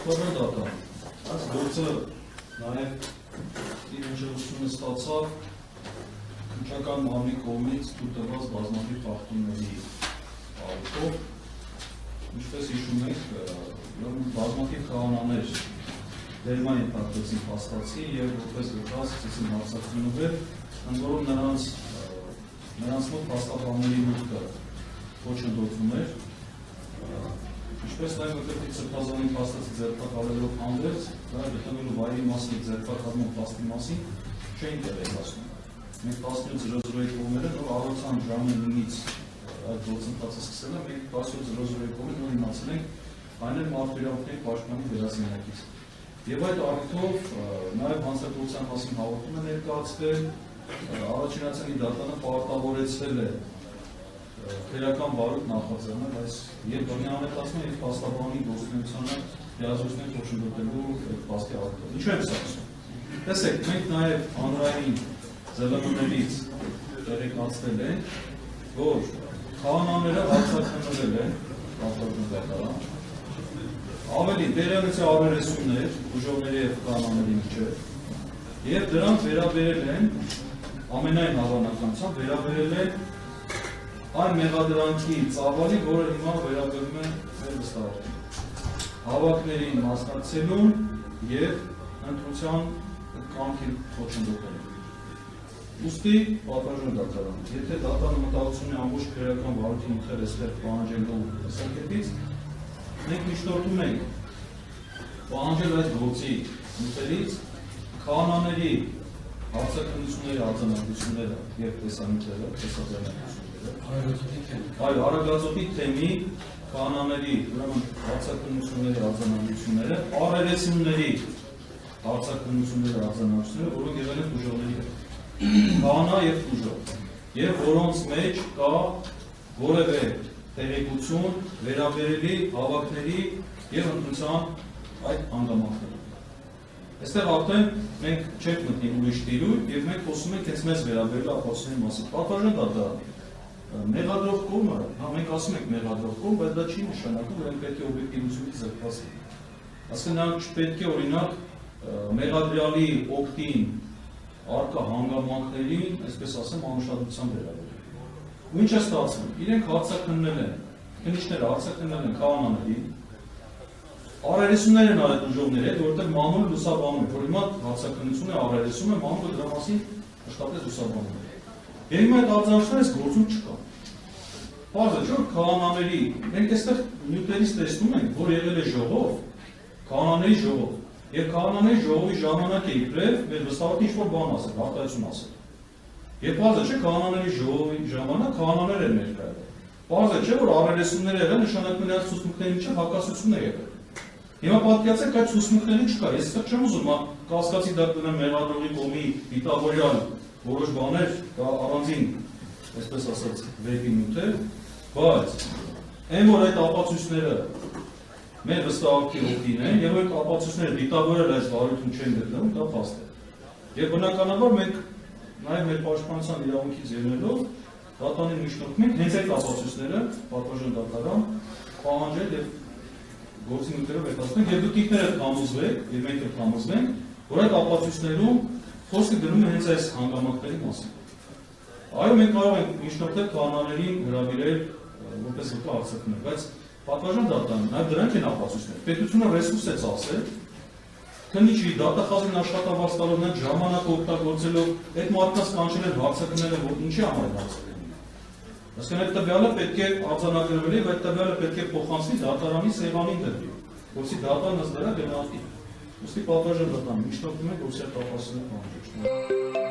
պատվական դատան, այս գործը նաև իր հնչողությունը ստացավ քննչական մարմնի կողմից թույլ տված բազմաթիվ խախտումների առիթով, ինչպես հիշում եք, բազմաթիվ քահանաներ դերման ենթարկվեցին փաստացի և որպես վկա սկսեցին հարձակվելու, ընդ որում նրանց մոտ փաստաբանների մուտքը ոչնդոտվում էր, ինչպես նաև մկրտիչ սրբազանի փաստացի ձերբակալելով հանդերձ, նաև գտնվելու վայրի մասին ձերբակալման փաստի մասին չէին տեղեկացնում։ Մենք 17:00-ի կողմերը նոր առողջության ժամը 9-ից այդ գործընթացը սկսել է, մենք 17:00-ի կողմերը նոր իմացել ենք այն էլ մարդու իրավունքների պաշտպանի վերահսկողից։ Եվ այդ առիթով նաև հանցագործության մասին հաղորդում է ներկայացվել, առաջինացանի դատանը պարտավորեցրել է քրեական բարույթ նախաձեռնել այս եւ բռնի անհետացման եւ փաստաբանի գործունեությանը լիազորություններ ոչնդոտելու փաստի առիթով։ Ինչու եմ սա ասում։ Տեսեք, մենք նաեւ հանրային ԶԼՄ-ներից տեղեկացվել ենք, որ քահանաները հարձակվել են պատվական դատարան, ավելի դերանցի ավերեսումներ ուժողների եւ քահանաների միջեւ եւ դրանք վերաբերել են ամենայն հավանականությամբ վերաբերել են այն մեղադրանքի ծավալի, որը հիմա վերաբերում է մեր վստահողին, հավաքներին մասնակցելուն և ընտրության կամքի ոչնդոտելուն։ Ուստի պատվարժան դատարան, եթե դատարանը մտահոգություն է ամբողջ քրեական վարույթի ինտերեսներ պահանջելու տեսակետից, մենք միջնորդում ենք պահանջել այս գործի նյութերից քահանաների հարցաքննությունների արձանագրությունները և տեսանյութերը, այո, Արագածոտնի թեմի քահանաների հարցաքննությունների արձանագրությունները, առերեսումների հարցաքննությունների արձանագրությունները, որոնք եղել են ուժողների հետ, քահանա և ուժող, և որոնց մեջ կա որևէ տեղեկություն վերաբերելի հավաքների և ընտրության այդ հանգամանքների։ Այստեղ արդեն մենք չենք մտնի ուրիշ տիրույթ և մենք խոսում ենք հենց մեզ վերաբերել ապացույցների մասին։ Պատվարժան դատարան, մեղադրող կողմը, մենք ասում ենք մեղադրող կողմ, բայց դա չի նշանակում, որ մենք պետք է օբյեկտիվությունից զրկված լինենք։ Այսինքն նրանք չպետք է օրինակ մեղադրյալի օգտին առկա հանգամանքներին, այսպես ասեմ, անուշադրությամբ վերաբերել։ Ու ինչ է ստացվում։ Իրենք հարցաքննել են, քննիչները հարցաքննել են քահանաների, առերեսումներ են արել ուժողների հետ, որովհետև մամուլը լուսաբանում է, որ հիմա հարցաքննությունը առերեսում է, մամուլը դրա մասին աշխատեց լուսաբանում է։ Եվ հիմա այդ արձանագրությունները այս գործում չկա։ Պարզ է, չէ՞ որ քահանաների, մենք այստեղ նյութերից տեսնում ենք, որ եղել է ժողով, քահանաների ժողով, եւ քահանաների ժողովի ժամանակ է իբրև մեր վստահորեն ինչ-որ բան ասել, արտահայտություն ասել։ Եվ պարզ է, չէ՞ քահանաների ժողովի ժամանակ քահանաներ են ներկայացել։ Պարզ է, չէ՞ որ առերեսումներ եղել, նշանակում է նրանց ցուցմունքների միջև հակասություն է եղել։ Հիմա պատկերացեք այդ ցուցմունքների չկա, ես այստեղ չեմ ուզում կասկածի դակ դնեմ մեղադրողի կողմի դիտավորյալ որոշ բաներ, դա առանձին, այսպես ասած, վեպի նյութ է, բայց այն որ այդ ապացույցները մեր վստահողքի օգտին են եւ այդ ապացույցները դիտավորել այս վարույթում չեն գտնվում, դա փաստ է։ Եվ բնականաբար մենք նաեւ մեր պաշտպանության իրավունքից ելնելով դատարանին միջնորդում ենք հենց այդ ապացույցները պատվարժան դատարան պահանջել եւ գործի նյութերով հետազոտենք եւ դուք ինքներդ համոզվեք եւ մենք էլ համոզվենք, որ այդ ապացույցներում խոսքը գնում է հենց այս հանգամանքների մասին։ Այո, մենք կարող ենք միջնորդել քահանաներին հրավիրել որպես վկա հարցաքննել, բայց պատվարժան դատարան նաեւ դրանք են ապացույցները։ Պետությունը ռեսուրս է ծախսել, քննիչի դատախազին աշխատավարձ տալով նրանք ժամանակ օգտագործելով այդ մարդկանց կանչել են հարցաքննել, որ ինչի համար են հարցաքննել։ Այսինքն այդ տվյալը պետք է արձանագրվի, եւ այդ տվյալը պետք է փոխանցվի դատարանի սեղանին դրվի, որովհետեւ դատարանը դրա գնահատի։ Ուստի պատվարժան դատարան միջնորդում է գործի ապացույցները պահանջել։